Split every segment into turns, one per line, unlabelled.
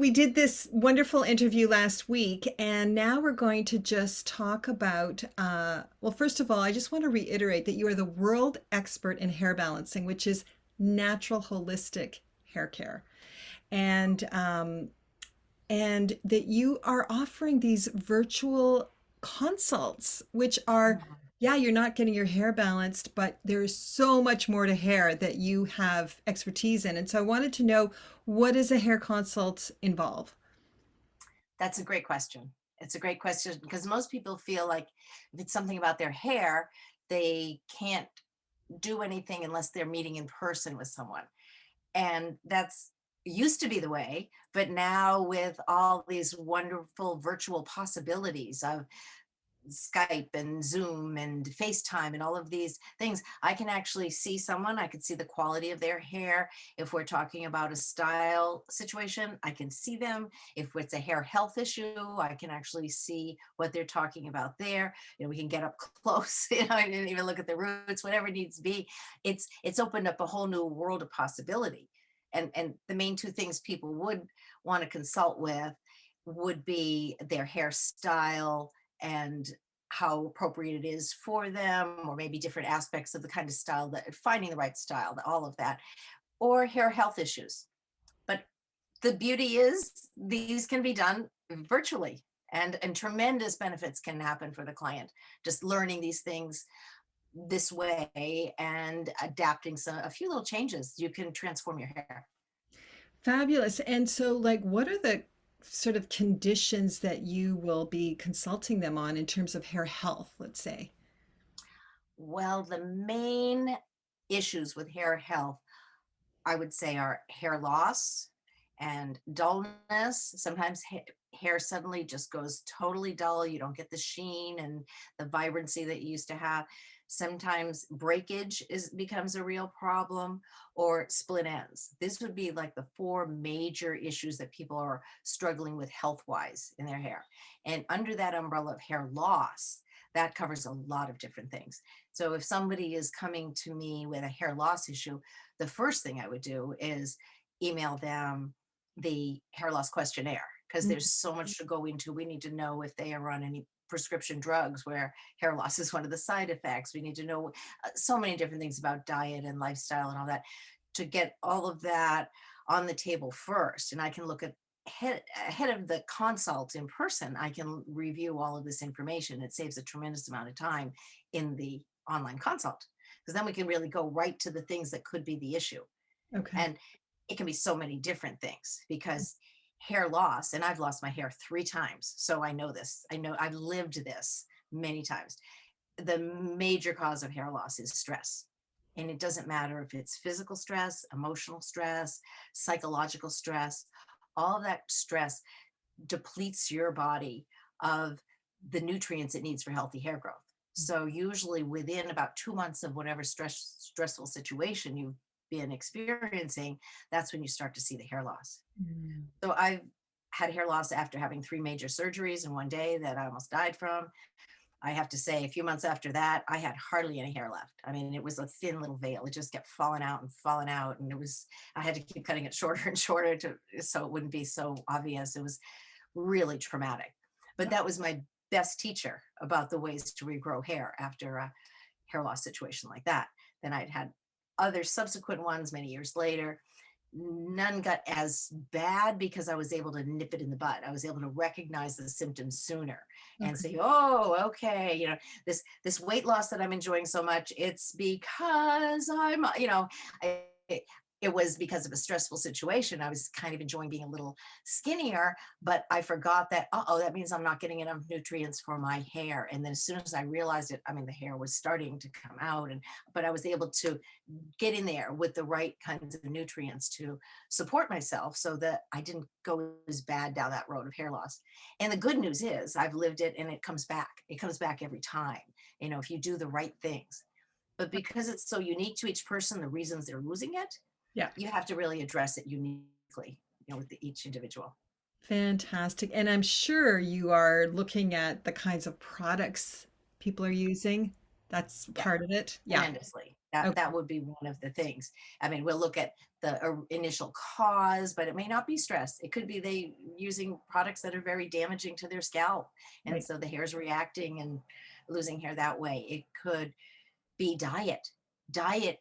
We did this wonderful interview last week, and now we're going to just talk about. Well, first of all, I just want to reiterate that you are the world expert in hair balancing, which is natural holistic hair care, and and that you are offering these virtual consults, which are, yeah, you're not getting your hair balanced, but there's so much more to hair that you have expertise in. And so I wanted to know, what does a hair consult involve?
That's a great question. It's a great question because most people feel like if it's something about their hair, they can't do anything unless they're meeting in person with someone. And that's used to be the way, but now with all these wonderful virtual possibilities of Skype and Zoom and FaceTime and all of these things, I can actually see someone. I can see the quality of their hair. If we're talking about a style situation, I can see them. If it's a hair health issue, I can actually see what they're talking about there. We can get up close, and even look at the roots, whatever it needs to be. It's opened up a whole new world of possibility. And the main two things people would want to consult with would be their hairstyle and how appropriate it is for them, or maybe different aspects of the kind of style that finding the right style, all of that, or hair health issues. But the beauty is these can be done virtually, and tremendous benefits can happen for the client just learning these things this way and adapting a few little changes. You can transform your hair.
Fabulous. And so, like, what are the sort of conditions that you will be consulting them on in terms of hair health, let's say?
Well, the main issues with hair health, I would say, are hair loss and dullness. Sometimes hair suddenly just goes totally dull. You don't get the sheen and the vibrancy that you used to have. Sometimes breakage becomes a real problem, or split ends. This would be like the four major issues that people are struggling with health wise in their hair. And under that umbrella of hair loss, that covers a lot of different things. So if somebody is coming to me with a hair loss issue, the first thing I would do is email them the hair loss questionnaire, because
Mm.
there's so much to go into. We need to know if they are on any prescription drugs where hair loss is one of the side effects. We need to know so many different things about diet and lifestyle and all that, to get all of that on the table first. And I can look at ahead of the consult in person, I can review all of this information. It saves a tremendous amount of time in the online consult, because then we can really go right to the things that could be the issue.
Okay.
And it can be so many different things, because hair loss, and I've lost my hair 3 times. So I know this. I know I've lived this many times. The major cause of hair loss is stress. And it doesn't matter if it's physical stress, emotional stress, psychological stress, all of that stress depletes your body of the nutrients it needs for healthy hair growth. So usually within about 2 months of whatever stressful situation you've been experiencing, that's when you start to see the hair loss.
Mm.
So I've had hair loss after having 3 major surgeries in one day that I almost died from. I have to say, a few months after that, I had hardly any hair left. I mean, it was a thin little veil. It just kept falling out and falling out. And I had to keep cutting it shorter and shorter so it wouldn't be so obvious. It was really traumatic. But that was my best teacher about the ways to regrow hair after a hair loss situation like that. Then I'd had other subsequent ones many years later. None got as bad because I was able to nip it in the bud. I was able to recognize the symptoms sooner and
Okay.
say, "Oh, okay, this weight loss that I'm enjoying so much, it's because I, it was because of a stressful situation. I was kind of enjoying being a little skinnier, but I forgot that, oh, that means I'm not getting enough nutrients for my hair." And then as soon as I realized it, I mean, the hair was starting to come out, but I was able to get in there with the right kinds of nutrients to support myself so that I didn't go as bad down that road of hair loss. And the good news is I've lived it and it comes back. It comes back every time, if you do the right things. But because it's so unique to each person, the reasons they're losing it,
Yeah.
you have to really address it uniquely, with each individual.
Fantastic. And I'm sure you are looking at the kinds of products people are using. That's
Yeah,
part of it. Yeah.
tremendously. That would be one of the things. I mean, we'll look at the initial cause, but it may not be stress. It could be they using products that are very damaging to their scalp, and
Right.
so the hair's reacting and losing hair that way. It could be diet. Diet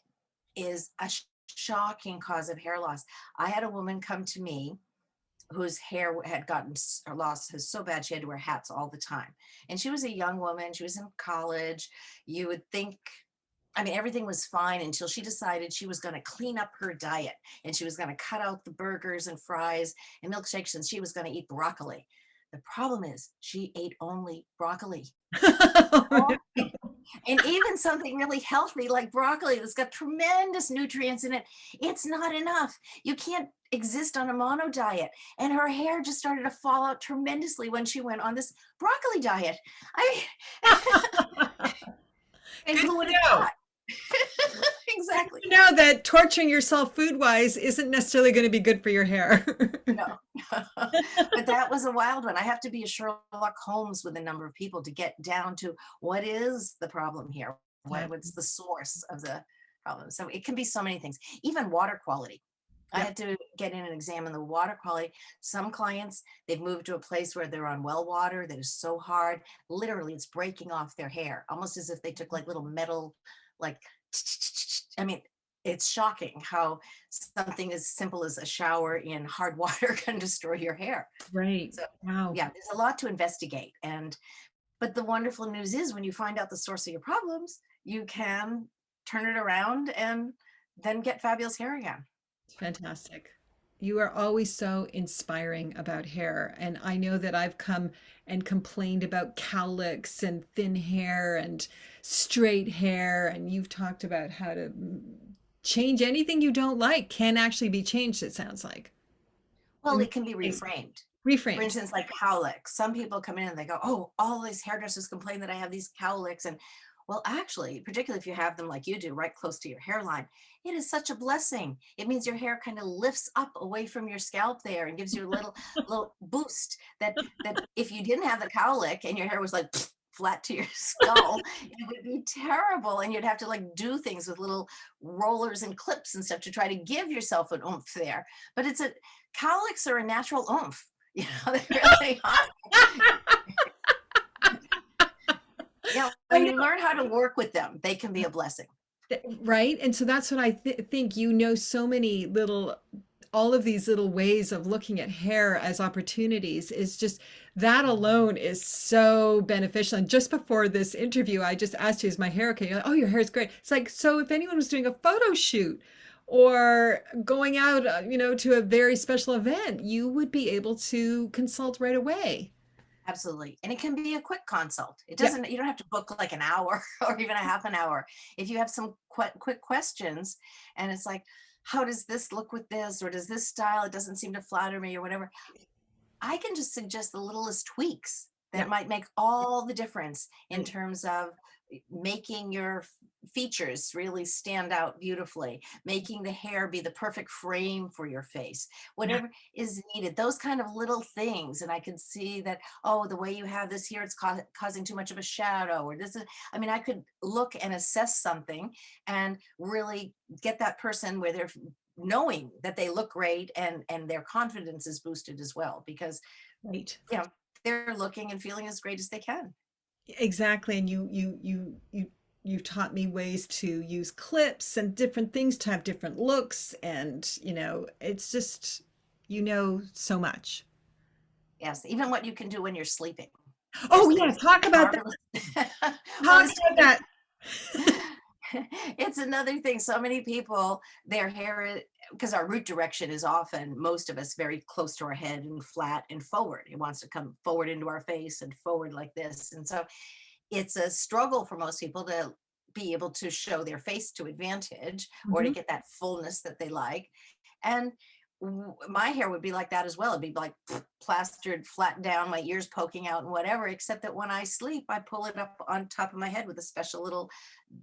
is a shocking cause of hair loss. I had a woman come to me whose hair had gotten lost so bad she had to wear hats all the time. And she was a young woman, she was in college. You would think, I mean, everything was fine until she decided she was going to clean up her diet and she was going to cut out the burgers and fries and milkshakes and she was going to eat broccoli. The problem is she ate only broccoli. And even something really healthy like broccoli that's got tremendous nutrients in it, it's not enough. You can't exist on a mono diet. And her hair just started to fall out tremendously when she went on this broccoli diet. I and
Good
who would
to
have
know.
thought? Exactly.
You know that torturing yourself food wise isn't necessarily going to be good for your hair.
No. But that was a wild one. I have to be a Sherlock Holmes with a number of people to get down to what is the problem here? What's
Exactly.
the source of the problem? So it can be so many things, even water quality. I
Yep.
had to get in and examine the water quality. Some clients, they've moved to a place where they're on well water that is so hard, literally it's breaking off their hair, almost as if they took like little metal, like, I mean, it's shocking how something as simple as a shower in hard water can destroy your hair.
Right.
So
Wow.
yeah, there's a lot to investigate. And but the wonderful news is when you find out the source of your problems, you can turn it around and then get fabulous hair again.
It's fantastic. You are always so inspiring about hair. And I know that I've come and complained about cowlicks and thin hair and straight hair. And you've talked about how to change anything you don't like can actually be changed, it sounds like.
Well,
In
it can be
ways.
reframed. For
Reframed.
instance, like cowlicks. Some people come in and they go, "Oh, all these hairdressers complain that I have these cowlicks." And well, actually, particularly if you have them like you do, right close to your hairline, it is such a blessing. It means your hair kind of lifts up away from your scalp there and gives you a little boost that if you didn't have the cowlick and your hair was like flat to your skull, it would be terrible. And you'd have to like do things with little rollers and clips and stuff to try to give yourself an oomph there. But it's a cowlicks are a natural oomph. You know, they really are. Yeah,
I
when
know.
you learn how to work with them, they can be a blessing.
Right? And so that's what I think you know so many little all of these little ways of looking at hair as opportunities is just that alone is so beneficial. And just before this interview, I just asked you, is my hair okay? You're like, oh, your hair is great. It's like, so if anyone was doing a photo shoot or going out, to a very special event, you would be able to consult right away.
Absolutely. And it can be a quick consult. It
Yeah.
doesn't, you don't have to book like an hour or even a half an hour. If you have some quick questions and it's like, how does this look with this? Or does this style, it doesn't seem to flatter me or whatever. I can just suggest the littlest tweaks that
Yeah.
might make all the difference in
Right.
terms of making your features really stand out beautifully, making the hair be the perfect frame for your face,
Yeah.
whatever is needed, those kind of little things. And I can see that, oh, the way you have this here, it's causing too much of a shadow, or this is, I mean, I could look and assess something and really get that person where they're knowing that they look great and their confidence is boosted as well because
Right.
you know they're looking and feeling as great as they can.
Exactly. And you've taught me ways to use clips and different things to have different looks. And, it's just, so much.
Yes, even what you can do when you're sleeping.
Oh,
There's
yeah.
things
Talk about that.
marvelous. Well,
Talk about that.
it's another thing. So many people, their hair, because our root direction is often, most of us, very close to our head and flat and forward. It wants to come forward into our face and forward like this. And so it's a struggle for most people to be able to show their face to advantage or to
Mhm.
get that fullness that they like. And my hair would be like that as well. It'd be like plastered flat down, my ears poking out and whatever, except that when I sleep, I pull it up on top of my head with a special little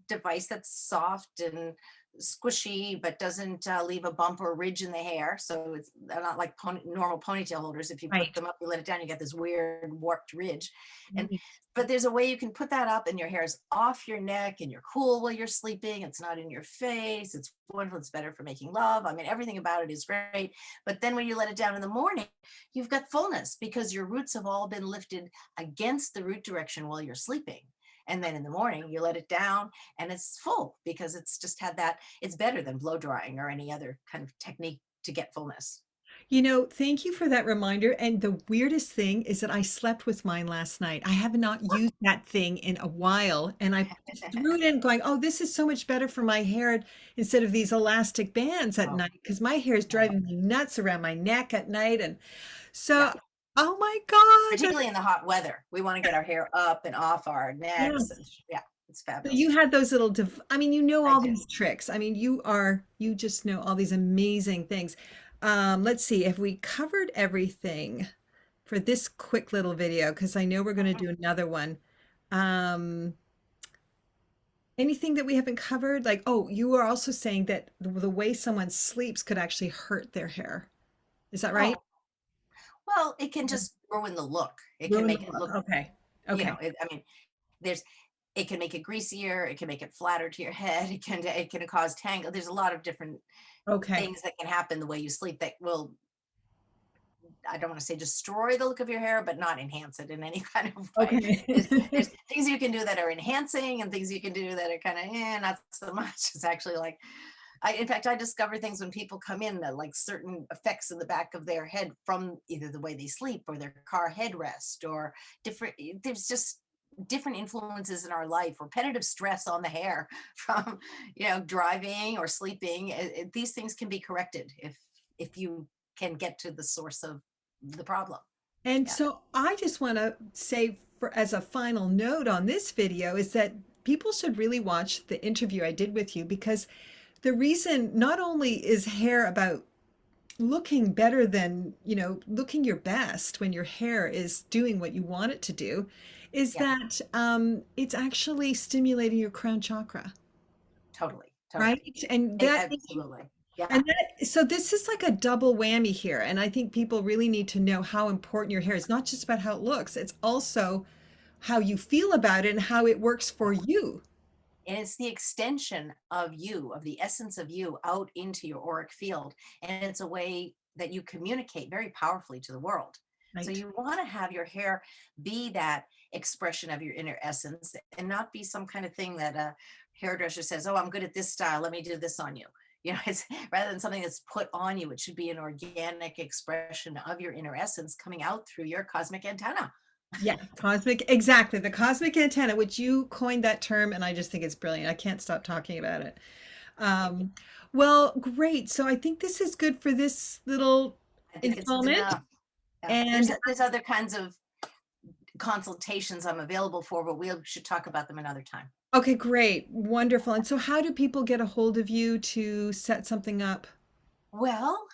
device that's soft and squishy, but doesn't leave a bump or ridge in the hair. So it's, they're not like normal ponytail holders. If you put
Right.
them up, you let it down, you get this weird warped ridge. And
Right.
but there's a way you can put that up and your hair is off your neck and you're cool while you're sleeping. It's not in your face. It's wonderful. It's better for making love. I mean, everything about it is great. But then when you let it down in the morning, you've got fullness because your roots have all been lifted against the root direction while you're sleeping. And then in the morning, you let it down and it's full because it's just had that. It's better than blow drying or any other kind of technique to get fullness.
Thank you for that reminder. And the weirdest thing is that I slept with mine last night. I have not used that thing in a while, and I threw it in going, oh, this is so much better for my hair instead of these elastic bands at
Oh,
night because my hair is
right.
driving me nuts around my neck at night. And so,
Yeah.
oh my God.
Particularly in the hot weather. We want to get our hair up and off our necks. And
Yes.
yeah, it's
So
fabulous.
you had those little, I mean, you know
I
all
do.
these tricks. I mean, you just know all these amazing things. Let's see if we covered everything for this quick little video, because I know we're going to
Mhm.
do another one. Um, Anything that we haven't covered? Like, oh, you were also saying that the way someone sleeps could actually hurt their hair. Is that right?
Oh, well, it can just ruin the look. It can
Ruin the
make it
look.
look,
Okay. Okay.
I mean, there's, it can make it greasier. It can make it flatter to your head. It can cause tangle. There's a lot of different
Okay.
things that can happen the way you sleep that will, I don't want to say destroy the look of your hair, but not enhance it in any kind of way.
Okay.
There's things you can do that are enhancing and things you can do that are kind of, not so much. It's actually like, in fact, I discover things when people come in that like certain effects in the back of their head from either the way they sleep or their car headrest or different, there's just different influences in our life, repetitive stress on the hair from, driving or sleeping. These things can be corrected if you can get to the source of the problem.
And
Yeah.
so I just want to say for as a final note on this video is that people should really watch the interview I did with you because the reason not only is hair about looking better than, looking your best when your hair is doing what you want it to do, is
Yeah.
that it's actually stimulating your crown chakra,
Totally. Totally.
right? And that
Absolutely. Yeah.
and that, so this is like a double whammy here. And I think people really need to know how important your hair is, not just about how it looks, it's also how you feel about it and how it works for you.
And it's the extension of you, of the essence of you out into your auric field. And it's a way that you communicate very powerfully to the world. So
Right.
you want to have your hair be that expression of your inner essence and not be some kind of thing that a hairdresser says, oh, I'm good at this style. Let me do this on you. It's rather than something that's put on you, it should be an organic expression of your inner essence coming out through your cosmic antenna.
Yeah, exactly. The cosmic antenna, which you coined that term, and I just think it's brilliant. I can't stop talking about it.
Thank you.
Um, well, great. So I think this is good for this little
I think it's
installment.
enough. Yeah. There's
And
there's other kinds of consultations I'm available for, but we should talk about them another time.
okay, great. Wonderful. And so how do people get a hold of you to set something up?
Well,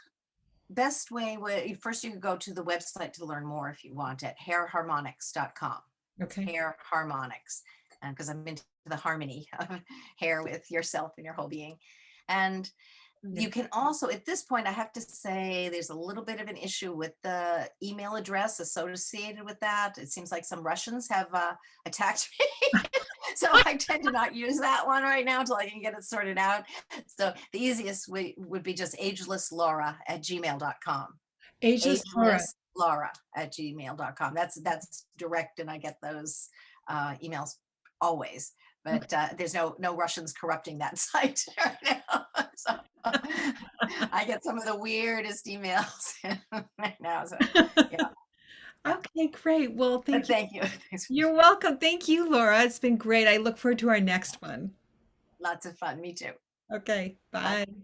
best way would first you could go to the website to learn more if you want at hairharmonics.com. It's
Okay.
hair harmonics because I'm into the harmony of hair with yourself and your whole being. And
Yeah.
you can also, at this point, I have to say there's a little bit of an issue with the email address associated with that. It seems like some Russians have attacked me. So I tend to not use that one right now until I can get it sorted out. So the easiest way would be just agelesslaura@gmail.com.
Ageless Laura.
Agelesslaura@gmail.com. That's direct, and I get those emails always.
Okay.
But there's no Russians corrupting that site right now. So I get some of the weirdest emails right now. So yeah, yeah.
Okay, great. Well,
But
thank you.
thank you. Thanks.
You're welcome. Thank you, Laura. It's been great. I look forward to our next one.
Lots of fun. Me too.
Okay,
Bye.
bye.